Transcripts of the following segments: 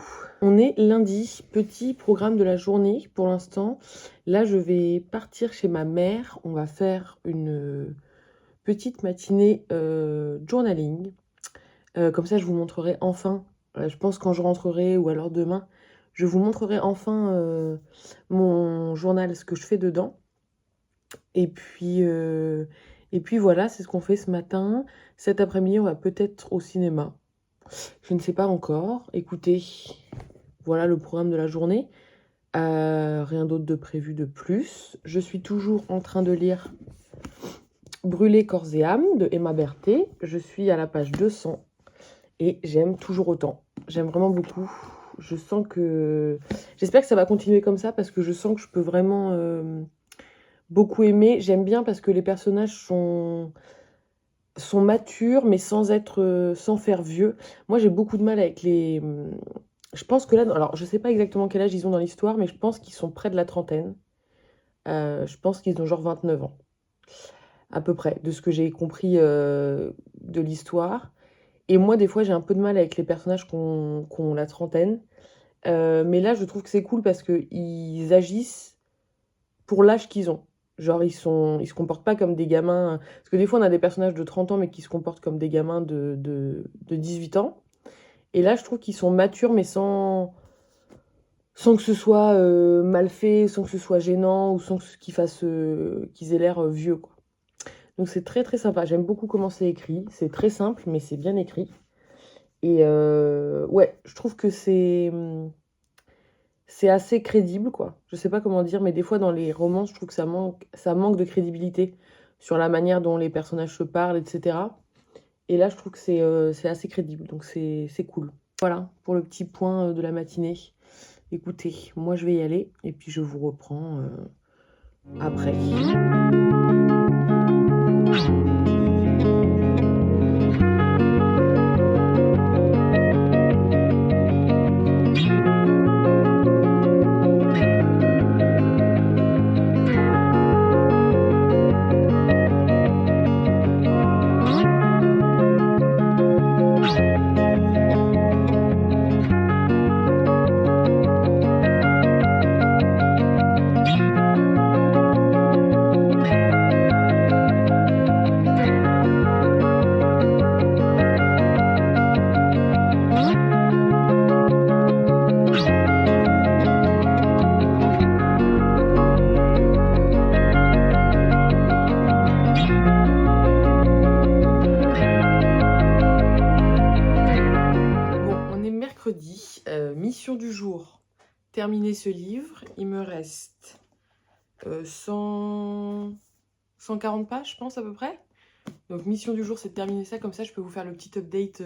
coucou, on est lundi, petit programme de la journée pour l'instant. Là, je vais partir chez ma mère, on va faire une petite matinée journaling. Comme ça, je vous montrerai enfin, je pense quand je rentrerai ou alors demain, je vous montrerai enfin mon journal, ce que je fais dedans. Et puis voilà, c'est ce qu'on fait ce matin. Cet après-midi, on va peut-être au cinéma. Je ne sais pas encore. Écoutez, voilà le programme de la journée. Rien d'autre de prévu de plus. Je suis toujours en train de lire Brûler corps et âme de Emma Berthet. Je suis à la page 200 et j'aime toujours autant. J'aime vraiment beaucoup. Je sens que... J'espère que ça va continuer comme ça parce que je sens que je peux vraiment beaucoup aimer. J'aime bien parce que les personnages sont matures mais sans faire vieux. Moi j'ai beaucoup de mal avec les... Je pense que là, alors je sais pas exactement quel âge ils ont dans l'histoire, mais je pense qu'ils sont près de la trentaine. Je pense qu'ils ont genre 29 ans, à peu près, de ce que j'ai compris de l'histoire. Et moi, des fois, j'ai un peu de mal avec les personnages qui ont la trentaine. Mais là, je trouve que c'est cool parce qu'ils agissent pour l'âge qu'ils ont. Genre, ils se comportent pas comme des gamins. Parce que des fois, on a des personnages de 30 ans, mais qui se comportent comme des gamins de 18 ans. Et là, je trouve qu'ils sont matures, mais sans que ce soit mal fait, sans que ce soit gênant, ou sans qu'ils aient l'air vieux, quoi. Donc c'est très très sympa. J'aime beaucoup comment c'est écrit. C'est très simple, mais c'est bien écrit. Et ouais, je trouve que c'est assez crédible, quoi. Je sais pas comment dire, mais des fois dans les romans, je trouve que ça manque de crédibilité sur la manière dont les personnages se parlent, etc. Et là, je trouve que c'est assez crédible, donc c'est cool. Voilà pour le petit point de la matinée. Écoutez, moi je vais y aller et puis je vous reprends après. Mercredi, mission du jour, terminer ce livre. Il me reste 140 pages, je pense, à peu près. Donc, mission du jour, c'est de terminer ça. Comme ça, je peux vous faire le petit update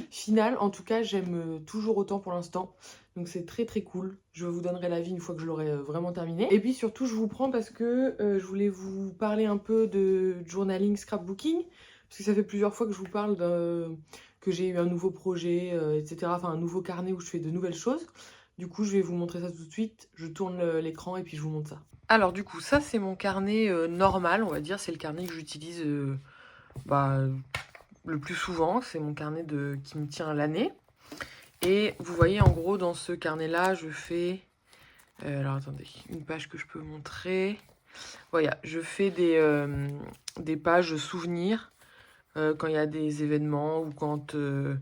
final. En tout cas, j'aime toujours autant pour l'instant. Donc, c'est très, très cool. Je vous donnerai l'avis une fois que je l'aurai vraiment terminé. Et puis, surtout, je vous prends parce que je voulais vous parler un peu de journaling, scrapbooking. Parce que ça fait plusieurs fois que je vous parle que j'ai eu un nouveau projet, etc. Enfin, un nouveau carnet où je fais de nouvelles choses. Du coup, je vais vous montrer ça tout de suite. Je tourne l'écran et puis je vous montre ça. Alors, du coup, ça, c'est mon carnet normal, on va dire. C'est le carnet que j'utilise le plus souvent. C'est mon carnet qui me tient l'année. Et vous voyez, en gros, dans ce carnet-là, je fais... alors, attendez, une page que je peux montrer. Voilà, je fais des pages souvenirs quand il y a des événements ou quand je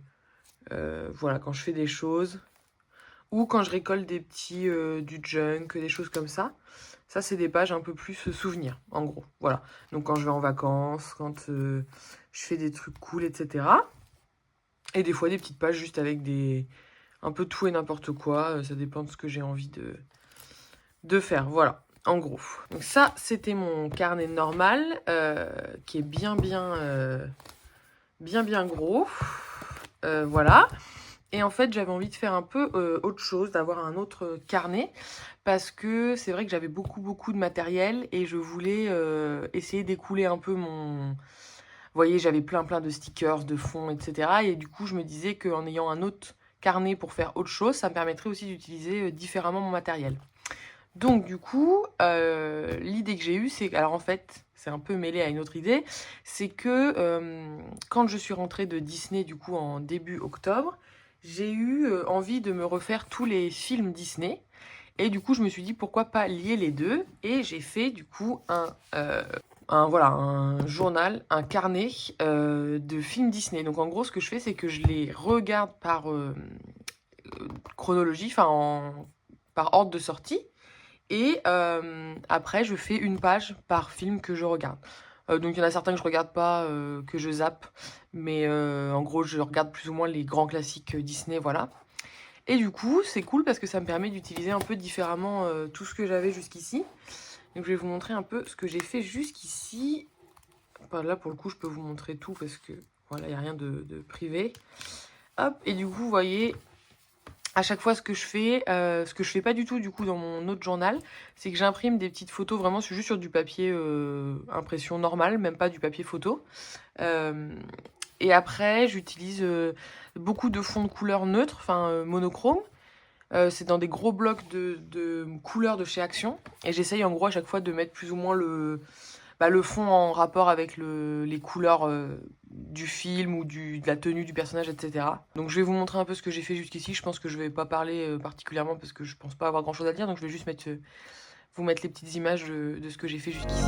fais des choses ou quand je récolte du junk, des choses comme ça. Ça, c'est des pages un peu plus souvenirs, en gros. Voilà. Donc, quand je vais en vacances, quand je fais des trucs cool, etc. Et des fois, des petites pages juste avec un peu tout et n'importe quoi. Ça dépend de ce que j'ai envie de faire. Voilà. En gros. Donc ça, c'était mon carnet normal, qui est bien gros. Voilà. Et en fait, j'avais envie de faire un peu autre chose, d'avoir un autre carnet, parce que c'est vrai que j'avais beaucoup de matériel et je voulais essayer d'écouler un peu mon... Vous voyez, j'avais plein de stickers, de fonds, etc. Et du coup, je me disais qu'en ayant un autre carnet pour faire autre chose, ça me permettrait aussi d'utiliser différemment mon matériel. Donc du coup, l'idée que j'ai eue, c'est... Alors en fait, c'est un peu mêlé à une autre idée. C'est que quand je suis rentrée de Disney, du coup, en début octobre, j'ai eu envie de me refaire tous les films Disney. Et du coup, je me suis dit pourquoi pas lier les deux. Et j'ai fait du coup voilà, un journal, un carnet de films Disney. Donc en gros, ce que je fais, c'est que je les regarde par chronologie, par ordre de sortie. Et après, je fais une page par film que je regarde. Donc il y en a certains que je regarde pas, que je zappe. Mais en gros, je regarde plus ou moins les grands classiques Disney, voilà. Et du coup, c'est cool parce que ça me permet d'utiliser un peu différemment tout ce que j'avais jusqu'ici. Donc je vais vous montrer un peu ce que j'ai fait jusqu'ici. Enfin, là, pour le coup, je peux vous montrer tout parce que voilà, il n'y a rien de privé. Hop, et du coup, vous voyez, à chaque fois, ce que je fais pas du tout du coup dans mon autre journal, c'est que j'imprime des petites photos vraiment juste sur du papier impression normale, même pas du papier photo. Et après, j'utilise beaucoup de fonds de couleurs neutres, enfin monochrome. C'est dans des gros blocs de couleurs de chez Action. Et j'essaye en gros à chaque fois de mettre plus ou moins le fond en rapport avec les couleurs du film ou de la tenue du personnage, etc. Donc je vais vous montrer un peu ce que j'ai fait jusqu'ici. Je pense que je vais pas parler particulièrement parce que je pense pas avoir grand chose à dire. Donc je vais juste vous mettre les petites images de ce que j'ai fait jusqu'ici.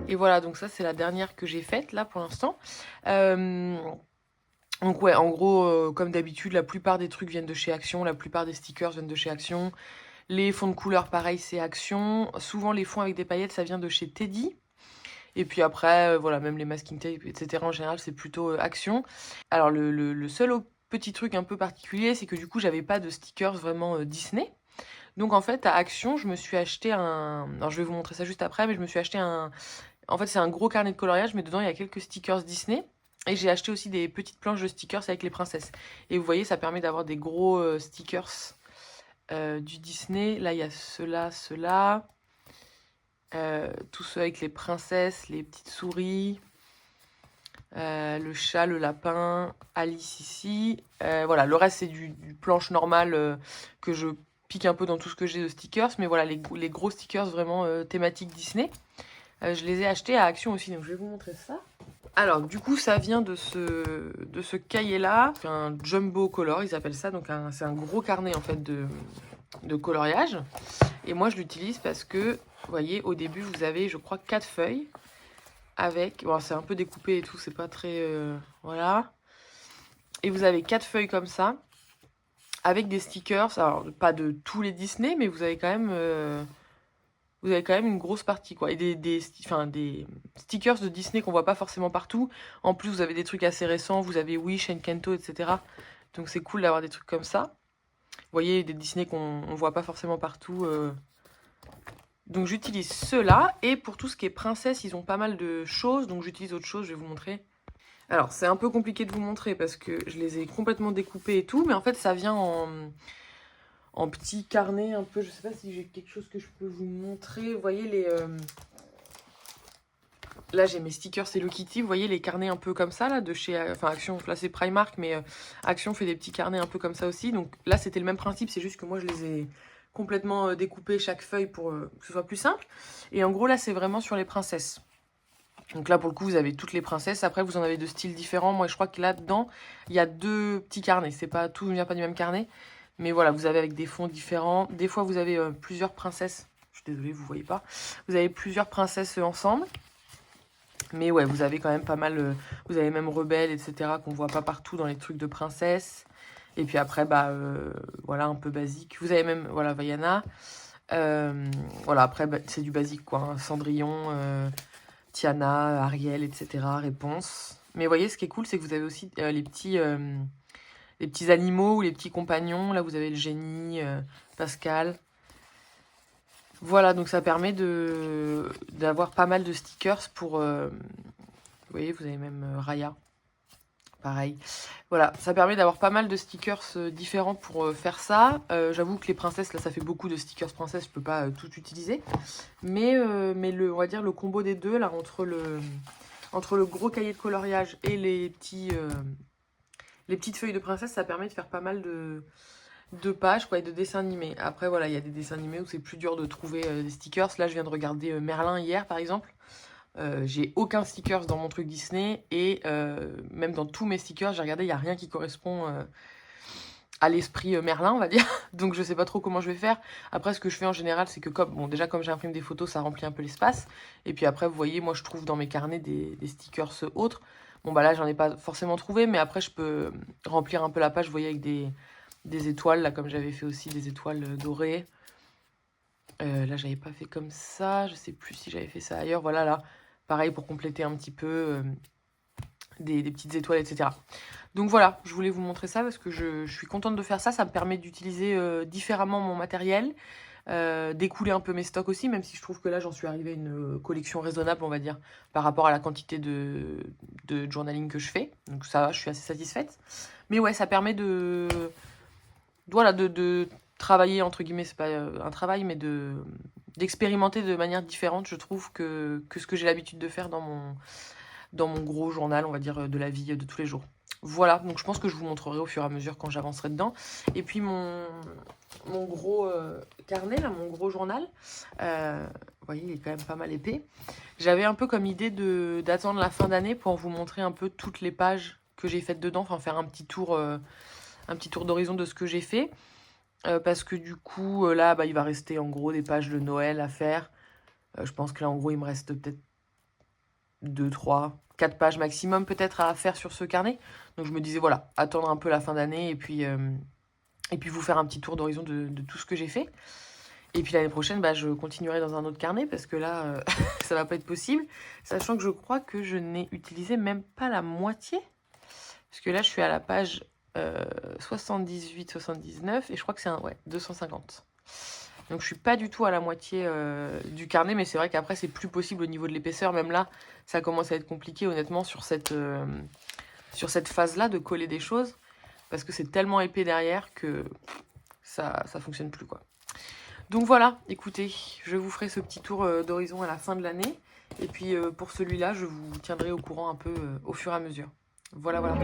Et voilà, donc ça c'est la dernière que j'ai faite là pour l'instant. Donc ouais, en gros, comme d'habitude, la plupart des trucs viennent de chez Action, la plupart des stickers viennent de chez Action. Les fonds de couleur, pareil, c'est Action. Souvent les fonds avec des paillettes, ça vient de chez Teddy. Et puis après, voilà, même les masking tape, etc. en général, c'est plutôt Action. Alors le seul petit truc un peu particulier, c'est que du coup, j'avais pas de stickers vraiment Disney. Donc en fait, à Action, je me suis acheté un... Alors je vais vous montrer ça juste après, mais je me suis acheté un... En fait, c'est un gros carnet de coloriage, mais dedans, il y a quelques stickers Disney. Et j'ai acheté aussi des petites planches de stickers avec les princesses. Et vous voyez, ça permet d'avoir des gros stickers du Disney. Là, il y a ceux-là. Tous ceux avec les princesses, les petites souris. Le chat, le lapin, Alice ici. Voilà, le reste, c'est du planche normale que je pique un peu dans tout ce que j'ai de stickers. Mais voilà, les gros stickers vraiment thématiques Disney. Je les ai achetés à Action aussi, donc je vais vous montrer ça. Alors, du coup, ça vient de ce cahier-là. C'est un jumbo color, ils appellent ça. Donc, c'est un gros carnet, en fait, de coloriage. Et moi, je l'utilise parce que, vous voyez, au début, vous avez, je crois, 4 feuilles. Avec... Bon, c'est un peu découpé et tout, c'est pas très... voilà. Et vous avez 4 feuilles comme ça. Avec des stickers. Alors, pas de tous les Disney, mais vous avez quand même... vous avez quand même une grosse partie, quoi. Et des stickers de Disney qu'on voit pas forcément partout. En plus, vous avez des trucs assez récents. Vous avez Wish, Encanto, etc. Donc, c'est cool d'avoir des trucs comme ça. Vous voyez, des Disney qu'on voit pas forcément partout. Donc, j'utilise ceux-là. Et pour tout ce qui est princesse, ils ont pas mal de choses. Donc, j'utilise autre chose. Je vais vous montrer. Alors, c'est un peu compliqué de vous montrer parce que je les ai complètement découpés et tout. Mais en fait, ça vient en petit carnet un peu. Je sais pas si j'ai quelque chose que je peux vous montrer. Vous voyez les... Là, j'ai mes stickers Hello Kitty. Vous voyez les carnets un peu comme ça, là, de chez... Enfin, Action, là, c'est Primark, mais Action fait des petits carnets un peu comme ça aussi. Donc là, c'était le même principe. C'est juste que moi, je les ai complètement découpés chaque feuille pour que ce soit plus simple. Et en gros, là, c'est vraiment sur les princesses. Donc là, pour le coup, vous avez toutes les princesses. Après, vous en avez de styles différents. Moi, je crois que là-dedans, il y a 2 petits carnets. C'est pas tout ne vient pas du même carnet. Mais voilà, vous avez avec des fonds différents. Des fois, vous avez plusieurs princesses. Je suis désolée, vous voyez pas. Vous avez plusieurs princesses ensemble. Mais ouais, vous avez quand même pas mal... vous avez même Rebelle, etc. qu'on voit pas partout dans les trucs de princesse. Et puis après, bah, voilà, un peu basique. Vous avez même, voilà, Vaiana. Voilà, après, bah, c'est du basique, quoi. Hein. Cendrillon, Tiana, Ariel, etc. Réponse. Mais vous voyez, ce qui est cool, c'est que vous avez aussi les petits petits animaux ou les petits compagnons. Là, vous avez le génie, Pascal. Voilà, donc ça permet d'avoir pas mal de stickers pour... vous voyez, vous avez même Raya. Pareil. Voilà, ça permet d'avoir pas mal de stickers différents pour faire ça. J'avoue que les princesses, là, ça fait beaucoup de stickers princesses, je peux pas tout utiliser. Mais on va dire le combo des deux, là, entre le gros cahier de coloriage et les petites feuilles de princesse, ça permet de faire pas mal de pages, quoi, et de dessins animés. Après, voilà, il y a des dessins animés où c'est plus dur de trouver des stickers. Là, je viens de regarder Merlin hier, par exemple. J'ai aucun stickers dans mon truc Disney et même dans tous mes stickers, j'ai regardé, il n'y a rien qui correspond à l'esprit Merlin, on va dire. Donc je sais pas trop comment je vais faire. Après, ce que je fais en général, c'est que déjà comme j'imprime des photos, ça remplit un peu l'espace. Et puis après, vous voyez, moi je trouve dans mes carnets des stickers autres. Bon bah là, j'en ai pas forcément trouvé, mais après je peux remplir un peu la page, vous voyez, avec des étoiles, là comme j'avais fait aussi des étoiles dorées. Là, j'avais pas fait comme ça, je sais plus si j'avais fait ça ailleurs. Voilà, là, pareil pour compléter un petit peu des petites étoiles, etc. Donc voilà, je voulais vous montrer ça parce que je suis contente de faire ça. Ça me permet d'utiliser différemment mon matériel, d'écouler un peu mes stocks aussi, même si je trouve que là, j'en suis arrivée à une collection raisonnable, on va dire, par rapport à la quantité de journaling que je fais. Donc ça va, je suis assez satisfaite. Mais ouais, ça permet voilà, de travailler, entre guillemets, c'est pas un travail, mais d'expérimenter de manière différente, je trouve, que ce que j'ai l'habitude de faire dans mon gros journal, on va dire, de la vie de tous les jours. Voilà, donc je pense que je vous montrerai au fur et à mesure quand j'avancerai dedans. Et puis mon gros carnet, là, mon gros journal, vous voyez, il est quand même pas mal épais. J'avais un peu comme idée d'attendre la fin d'année pour vous montrer un peu toutes les pages que j'ai faites dedans, enfin faire un petit tour d'horizon de ce que j'ai fait. Parce que du coup, là, bah, il va rester en gros des pages de Noël à faire. Je pense que là, en gros, il me reste peut-être 2, 3, 4 pages maximum peut-être à faire sur ce carnet. Donc je me disais, voilà, attendre un peu la fin d'année et puis vous faire un petit tour d'horizon de tout ce que j'ai fait. Et puis l'année prochaine, bah, je continuerai dans un autre carnet parce que là, ça va pas être possible. Sachant que je crois que je n'ai utilisé même pas la moitié. Parce que là, je suis à la page 78, 79 et je crois que c'est 250. Donc je suis pas du tout à la moitié du carnet, mais c'est vrai qu'après c'est plus possible au niveau de l'épaisseur. Même là, ça commence à être compliqué honnêtement sur cette phase-là de coller des choses. Parce que c'est tellement épais derrière que ça fonctionne plus, quoi. Donc voilà, écoutez, je vous ferai ce petit tour d'horizon à la fin de l'année. Et puis pour celui-là, je vous tiendrai au courant un peu au fur et à mesure. Voilà, voilà.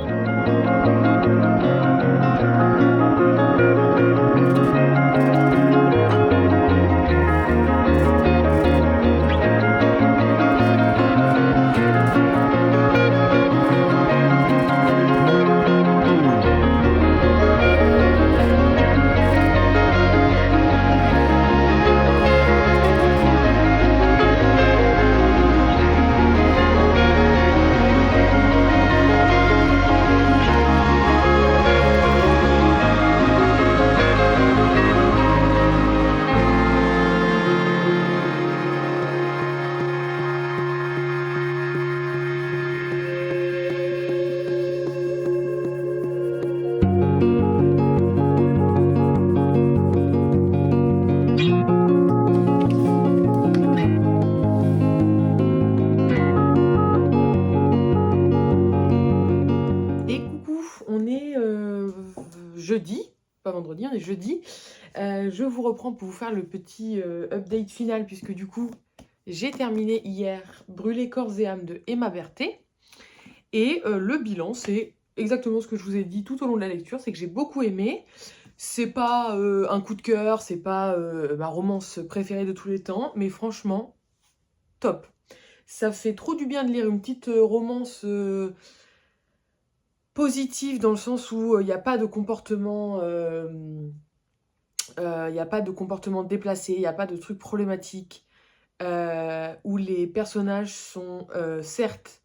Jeudi, pas vendredi, on est jeudi. Je vous reprends pour vous faire le petit update final puisque du coup, j'ai terminé hier Brûler corps et âme de Emma Berthet. Et le bilan, c'est exactement ce que je vous ai dit tout au long de la lecture, c'est que j'ai beaucoup aimé. C'est pas un coup de cœur, c'est pas ma romance préférée de tous les temps, mais franchement, top. Ça fait trop du bien de lire une petite romance positive dans le sens où il n'y a pas de comportement déplacé, il n'y a pas de trucs problématiques, où les personnages sont certes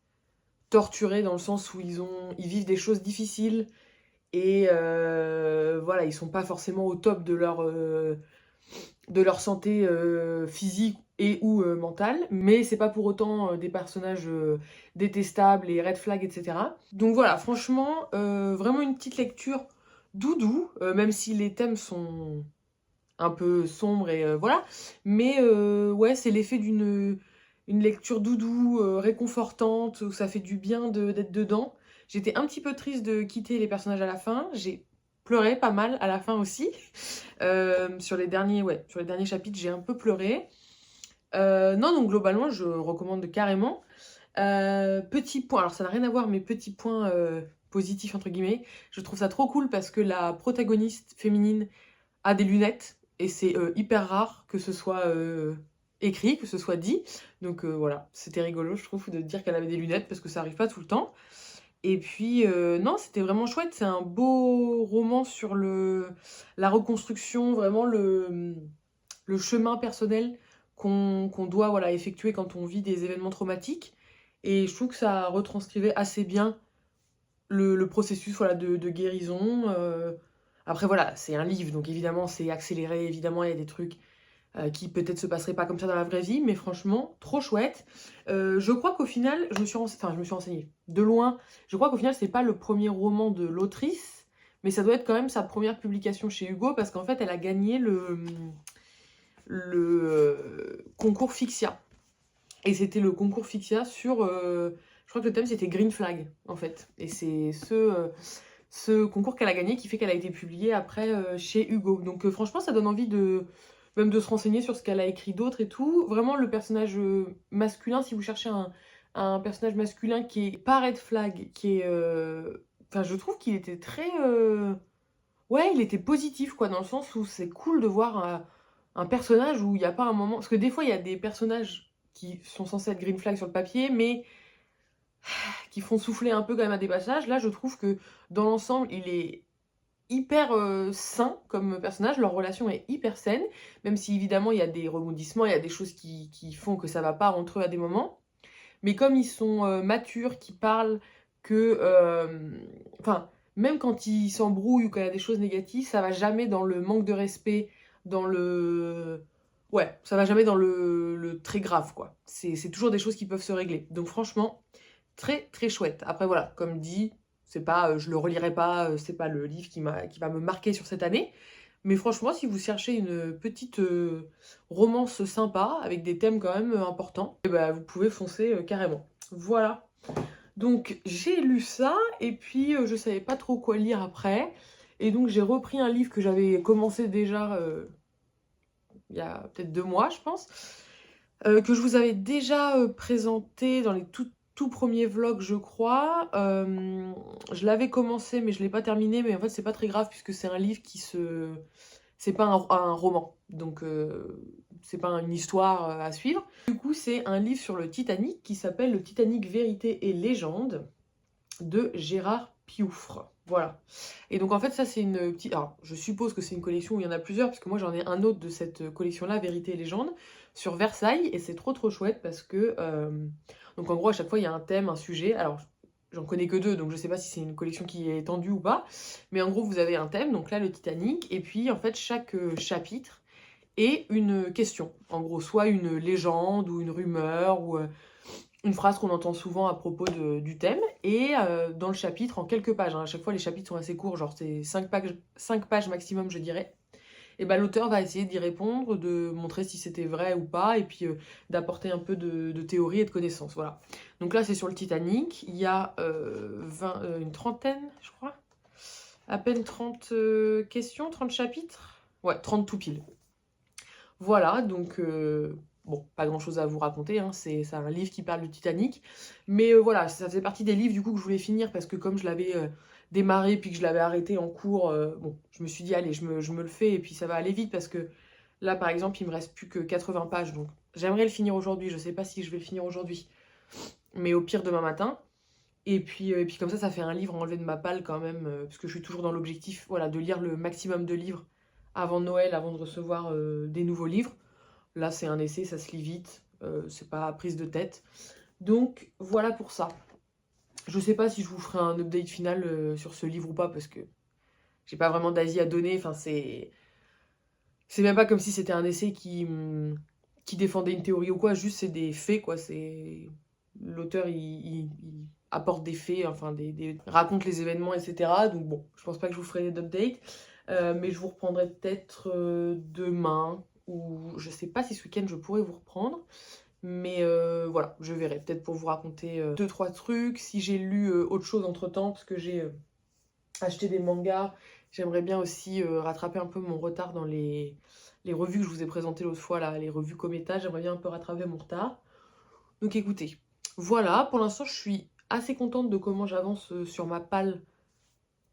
torturés dans le sens où ils vivent des choses difficiles et voilà, ils sont pas forcément au top de leur santé physique et ou mentale, mais c'est pas pour autant des personnages détestables et red flag, etc. Donc voilà, franchement, vraiment une petite lecture doudou, même si les thèmes sont un peu sombres et voilà. Mais ouais, c'est l'effet d'une une lecture doudou, réconfortante, où ça fait du bien d'être dedans. J'étais un petit peu triste de quitter les personnages à la fin. J'ai pleuré pas mal à la fin aussi. Sur les derniers, ouais, sur les derniers chapitres, j'ai un peu pleuré. Non, donc globalement, je recommande carrément. Petit point, alors ça n'a rien à voir, mais petit point positif entre guillemets. Je trouve ça trop cool parce que la protagoniste féminine a des lunettes et c'est hyper rare que ce soit écrit, que ce soit dit. Donc voilà, c'était rigolo, je trouve, de dire qu'elle avait des lunettes parce que ça arrive pas tout le temps. Et puis, non, c'était vraiment chouette. C'est un beau roman sur la reconstruction, vraiment le chemin personnel qu'on doit voilà, effectuer quand on vit des événements traumatiques. Et je trouve que ça retranscrivait assez bien le processus voilà, de guérison. Après, voilà, c'est un livre, donc évidemment, c'est accéléré. Évidemment, il y a des trucs qui peut-être se passeraient pas comme ça dans la vraie vie, mais franchement, trop chouette. Je crois qu'au final, je me suis renseignée de loin. Je crois qu'au final, c'est pas le premier roman de l'autrice, mais ça doit être quand même sa première publication chez Hugo, parce qu'en fait, elle a gagné le concours Fixia. Et c'était le concours Fixia sur... je crois que le thème, c'était Green Flag, en fait. Et c'est ce concours qu'elle a gagné qui fait qu'elle a été publiée après chez Hugo. Donc franchement, ça donne envie de même de se renseigner sur ce qu'elle a écrit d'autre et tout. Vraiment, le personnage masculin, si vous cherchez un personnage masculin qui est pas red flag, qui est... Enfin, je trouve qu'il était très... Ouais, il était positif, quoi, dans le sens où c'est cool de voir un personnage où il n'y a pas un moment... Parce que des fois, il y a des personnages qui sont censés être green flag sur le papier, mais qui font souffler un peu quand même à des passages. Là, je trouve que dans l'ensemble, il est hyper sain comme personnage, leur relation est hyper saine, même si évidemment il y a des rebondissements, il y a des choses qui font que ça va pas entre eux à des moments. Mais comme ils sont matures, qui parlent que... Enfin, même quand ils s'embrouillent ou quand il y a des choses négatives, ça va jamais dans le manque de respect, dans le... Ouais, ça va jamais dans le très grave, quoi. C'est toujours des choses qui peuvent se régler. Donc franchement, très très chouette. Après voilà, comme dit, c'est pas, je le relirai pas, c'est pas le livre qui va me marquer sur cette année. Mais franchement, si vous cherchez une petite romance sympa, avec des thèmes quand même importants, eh ben, vous pouvez foncer carrément. Voilà. Donc j'ai lu ça, et puis je savais pas trop quoi lire après. Et donc j'ai repris un livre que j'avais commencé déjà il y a peut-être 2 mois, je pense, que je vous avais déjà présenté dans les tout premiers vlogs, je crois. Je l'avais commencé, mais je l'ai pas terminé. Mais en fait, c'est pas très grave, puisque c'est un livre qui se... C'est pas un roman, donc c'est pas une histoire à suivre. Du coup, c'est un livre sur le Titanic qui s'appelle Le Titanic, vérité et légende de Gérard Pioufre. Voilà. Et donc en fait, ça c'est une petite... Alors, je suppose que c'est une collection où il y en a plusieurs, parce que moi j'en ai un autre de cette collection-là, Vérité et légende, sur Versailles, et c'est trop chouette parce que... Donc en gros, à chaque fois, il y a un thème, un sujet. Alors, j'en connais que 2, donc je sais pas si c'est une collection qui est étendue ou pas. Mais en gros, vous avez un thème, donc là, le Titanic, et puis en fait, chaque chapitre est une question. En gros, soit une légende, ou une rumeur, ou une phrase qu'on entend souvent à propos du thème. Et dans le chapitre, en quelques pages, hein, à chaque fois, les chapitres sont assez courts, genre c'est 5 pages maximum, je dirais. Et ben, l'auteur va essayer d'y répondre, de montrer si c'était vrai ou pas, et puis d'apporter un peu de théorie et de connaissances. Voilà. Donc là, c'est sur le Titanic. Il y a une trentaine, je crois. À peine 30 questions, 30 chapitres. Ouais, 30 tout pile. Voilà, donc bon, pas grand chose à vous raconter, hein, c'est un livre qui parle du Titanic. Mais voilà, ça faisait partie des livres du coup que je voulais finir parce que comme je l'avais démarré puis que je l'avais arrêté en cours, bon, je me suis dit, allez, je me le fais et puis ça va aller vite parce que là, par exemple, il me reste plus que 80 pages, donc j'aimerais le finir aujourd'hui. Je sais pas si je vais le finir aujourd'hui, mais au pire demain matin. Et puis comme ça fait un livre enlevé de ma palle quand même, parce que je suis toujours dans l'objectif, voilà, de lire le maximum de livres avant Noël, avant de recevoir des nouveaux livres. Là, c'est un essai, ça se lit vite, c'est pas prise de tête. Donc, voilà pour ça. Je sais pas si je vous ferai un update final sur ce livre ou pas, parce que j'ai pas vraiment d'avis à donner. Enfin, c'est même pas comme si c'était un essai qui défendait une théorie ou quoi, juste c'est des faits, quoi. l'auteur il apporte des faits, enfin raconte les événements, etc. Donc bon, je pense pas que je vous ferai d'update, mais je vous reprendrai peut-être demain, ou je sais pas si ce week-end je pourrais vous reprendre. Mais voilà, je verrai, peut-être pour vous raconter 2-3 trucs. Si j'ai lu autre chose entre-temps, parce que j'ai acheté des mangas, j'aimerais bien aussi rattraper un peu mon retard dans les revues que je vous ai présentées l'autre fois, là, les revues Cometa, j'aimerais bien un peu rattraper mon retard. Donc écoutez, voilà, pour l'instant je suis assez contente de comment j'avance sur ma palle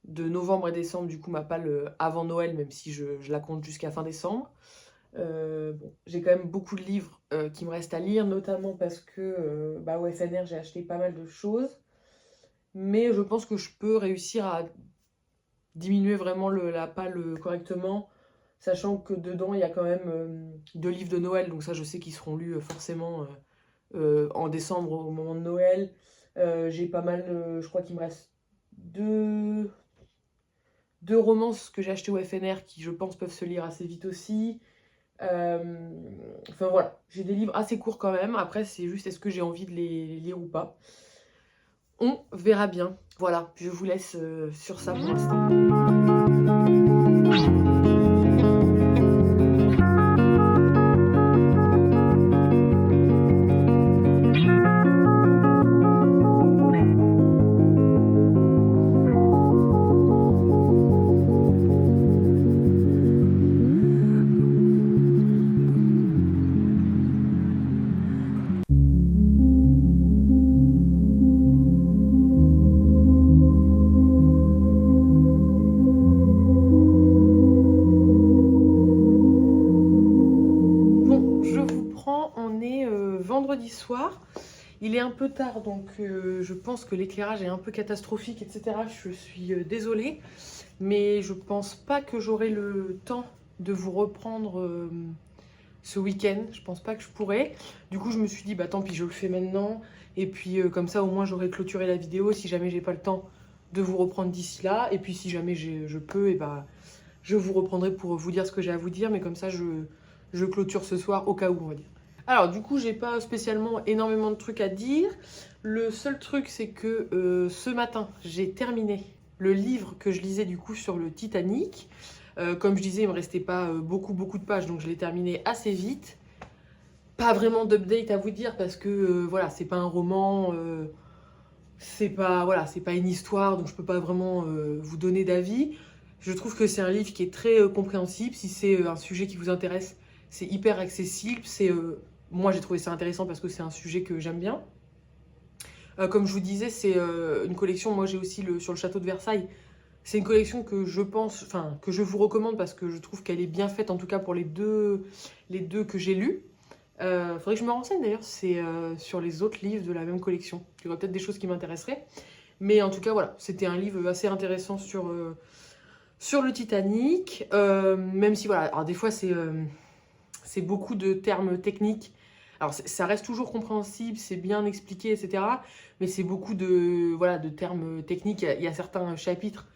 de novembre et décembre, du coup ma palle avant Noël, même si je la compte jusqu'à fin décembre. Bon, j'ai quand même beaucoup de livres qui me restent à lire, notamment parce que au FNR j'ai acheté pas mal de choses, mais je pense que je peux réussir à diminuer vraiment la palle correctement, sachant que dedans il y a quand même 2 livres de Noël, donc ça je sais qu'ils seront lus forcément en décembre au moment de Noël. J'ai pas mal, je crois qu'il me reste deux romances que j'ai achetées au FNR qui je pense peuvent se lire assez vite aussi. Enfin voilà, j'ai des livres assez courts quand même. Après, c'est juste est-ce que j'ai envie de les lire ou pas. On verra bien. Voilà, je vous laisse sur ça pour l'instant. Vendredi soir, il est un peu tard, donc je pense que l'éclairage est un peu catastrophique, etc. Je suis désolée, mais je pense pas que j'aurai le temps de vous reprendre ce week-end. Je pense pas que je pourrai. Du coup, je me suis dit, bah tant pis, je le fais maintenant. Et puis comme ça, au moins, j'aurai clôturé la vidéo. Si jamais j'ai pas le temps de vous reprendre d'ici là, et puis si jamais je peux, et bah je vous reprendrai pour vous dire ce que j'ai à vous dire. Mais comme ça, je clôture ce soir au cas où, on va dire. Alors du coup, j'ai pas spécialement énormément de trucs à dire. Le seul truc, c'est que ce matin, j'ai terminé le livre que je lisais du coup sur le Titanic. Comme je disais, il me restait pas beaucoup de pages, donc je l'ai terminé assez vite. Pas vraiment d'update à vous dire parce que voilà, c'est pas un roman, c'est pas voilà, c'est pas une histoire, donc je peux pas vraiment vous donner d'avis. Je trouve que c'est un livre qui est très compréhensible. Si c'est un sujet qui vous intéresse, c'est hyper accessible. Moi, j'ai trouvé ça intéressant parce que c'est un sujet que j'aime bien. Comme je vous disais, c'est une collection. Moi, j'ai aussi sur le château de Versailles. C'est une collection que je pense, enfin, que je vous recommande parce que je trouve qu'elle est bien faite, en tout cas pour les deux que j'ai lus. Faudrait que je me renseigne d'ailleurs, c'est sur les autres livres de la même collection. Il y aurait peut-être des choses qui m'intéresseraient. Mais en tout cas, voilà, c'était un livre assez intéressant sur le Titanic. Même si, voilà, alors des fois, c'est beaucoup de termes techniques. Alors, ça reste toujours compréhensible, c'est bien expliqué, etc. Mais c'est beaucoup voilà, de termes techniques. Il y a certains chapitres,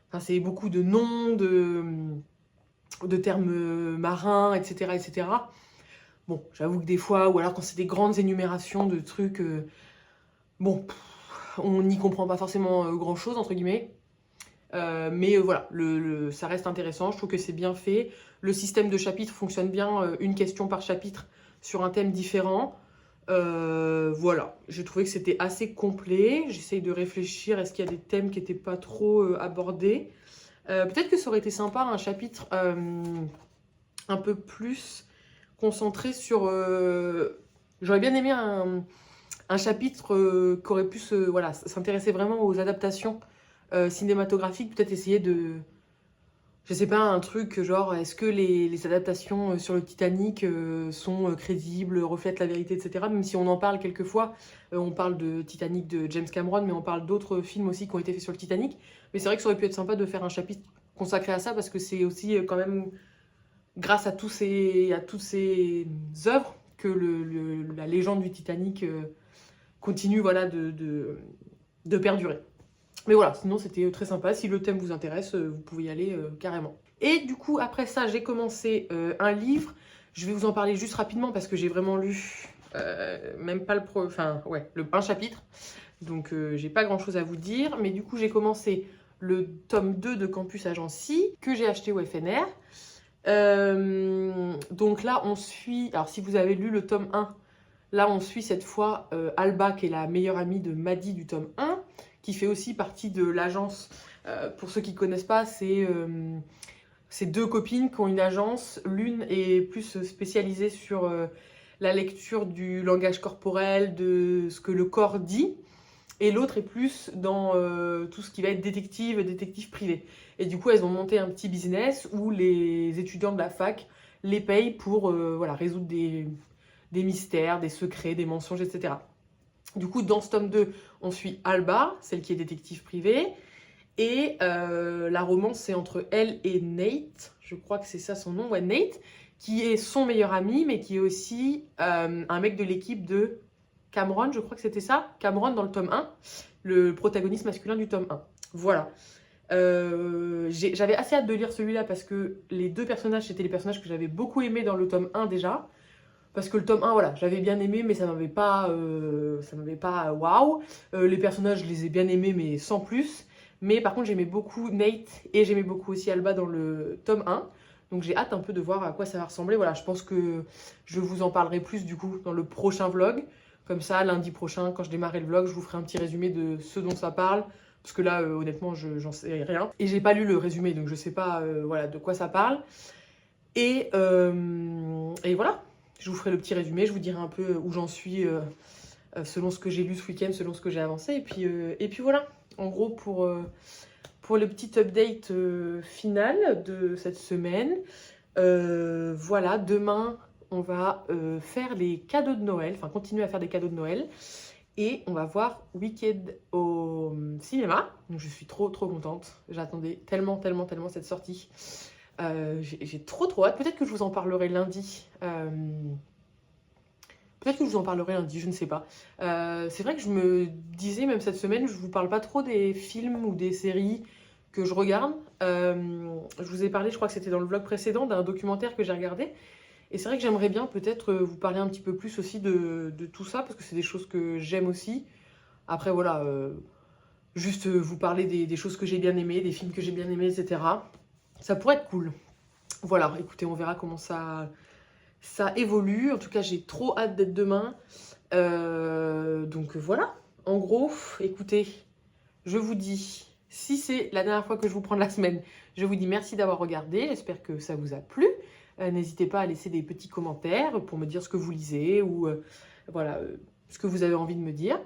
enfin, c'est beaucoup de noms, de termes marins, etc., etc. Bon, j'avoue que des fois, ou alors quand c'est des grandes énumérations de trucs, bon, on n'y comprend pas forcément grand-chose, entre guillemets. Mais voilà, ça reste intéressant, je trouve que c'est bien fait. Le système de chapitres fonctionne bien, une question par chapitre sur un thème différent. Voilà, j'ai trouvé que c'était assez complet. J'essaye de réfléchir, est-ce qu'il y a des thèmes qui n'étaient pas trop abordés. Peut-être que ça aurait été sympa, un chapitre un peu plus concentré sur... J'aurais bien aimé un chapitre qui aurait pu voilà, s'intéresser vraiment aux adaptations cinématographiques, peut-être essayer de... Je sais pas, un truc genre, est-ce que les adaptations sur le Titanic sont crédibles, reflètent la vérité, etc. Même si on en parle quelquefois, on parle de Titanic de James Cameron, mais on parle d'autres films aussi qui ont été faits sur le Titanic. Mais c'est vrai que ça aurait pu être sympa de faire un chapitre consacré à ça, parce que c'est aussi quand même grâce à toutes ces œuvres que la légende du Titanic continue voilà, de perdurer. Mais voilà, sinon c'était très sympa. Si le thème vous intéresse, vous pouvez y aller carrément. Et du coup, après ça, j'ai commencé un livre. Je vais vous en parler juste rapidement parce que j'ai vraiment lu même pas un chapitre. Donc j'ai pas grand chose à vous dire. Mais du coup, j'ai commencé le tome 2 de Campus Agency que j'ai acheté au FNR. Donc là, on suit. Alors, si vous avez lu le tome 1, là, on suit cette fois Alba, qui est la meilleure amie de Maddie du tome 1, qui fait aussi partie de l'agence. Pour ceux qui ne connaissent pas, c'est deux copines qui ont une agence. L'une est plus spécialisée sur la lecture du langage corporel, de ce que le corps dit. Et l'autre est plus dans tout ce qui va être détective privé. Et du coup, elles ont monté un petit business où les étudiants de la fac les payent pour résoudre des mystères, des secrets, des mensonges, etc. Du coup, dans ce tome 2, on suit Alba, celle qui est détective privée. Et la romance, c'est entre elle et Nate. Je crois que c'est ça son nom, ouais, Nate, qui est son meilleur ami, mais qui est aussi un mec de l'équipe de Cameron, je crois que c'était ça. Cameron dans le tome 1, le protagoniste masculin du tome 1. Voilà. J'avais assez hâte de lire celui-là parce que les deux personnages, c'était les personnages que j'avais beaucoup aimés dans le tome 1 déjà. Parce que le tome 1, voilà, j'avais bien aimé, mais ça m'avait pas waouh. Les personnages, je les ai bien aimés, mais sans plus. Mais par contre, j'aimais beaucoup Nate et j'aimais beaucoup aussi Alba dans le tome 1. Donc j'ai hâte un peu de voir à quoi ça va ressembler. Voilà, je pense que je vous en parlerai plus du coup dans le prochain vlog. Comme ça, lundi prochain, quand je démarrerai le vlog, je vous ferai un petit résumé de ce dont ça parle. Parce que là, honnêtement, j'en sais rien. Et j'ai pas lu le résumé, donc je sais pas de quoi ça parle. Et voilà, je vous ferai le petit résumé, je vous dirai un peu où j'en suis selon ce que j'ai lu ce week-end, selon ce que j'ai avancé. Et puis voilà, en gros, pour le petit update final de cette semaine. Voilà, demain, on va faire les cadeaux de Noël, enfin continuer à faire des cadeaux de Noël. Et on va voir Wicked au cinéma. Donc je suis trop contente. J'attendais tellement cette sortie. J'ai trop hâte. Peut-être que je vous en parlerai lundi. Je ne sais pas. C'est vrai que je me disais, même cette semaine, je vous parle pas trop des films ou des séries que je regarde. Je vous ai parlé, je crois que c'était dans le vlog précédent, d'un documentaire que j'ai regardé. Et c'est vrai que j'aimerais bien peut-être vous parler un petit peu plus aussi de tout ça, parce que c'est des choses que j'aime aussi. Après, voilà, juste vous parler des choses que j'ai bien aimées, des films que j'ai bien aimés, etc. Ça pourrait être cool. Voilà, écoutez, on verra comment ça évolue. En tout cas, j'ai trop hâte d'être demain. Donc voilà, en gros, écoutez, je vous dis, si c'est la dernière fois que je vous prends de la semaine, je vous dis merci d'avoir regardé. J'espère que ça vous a plu. N'hésitez pas à laisser des petits commentaires pour me dire ce que vous lisez ou ce que vous avez envie de me dire.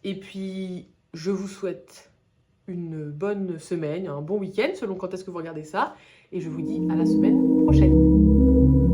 Et puis, je vous souhaite une bonne semaine, un bon week-end, selon quand est-ce que vous regardez ça. Et je vous dis à la semaine prochaine.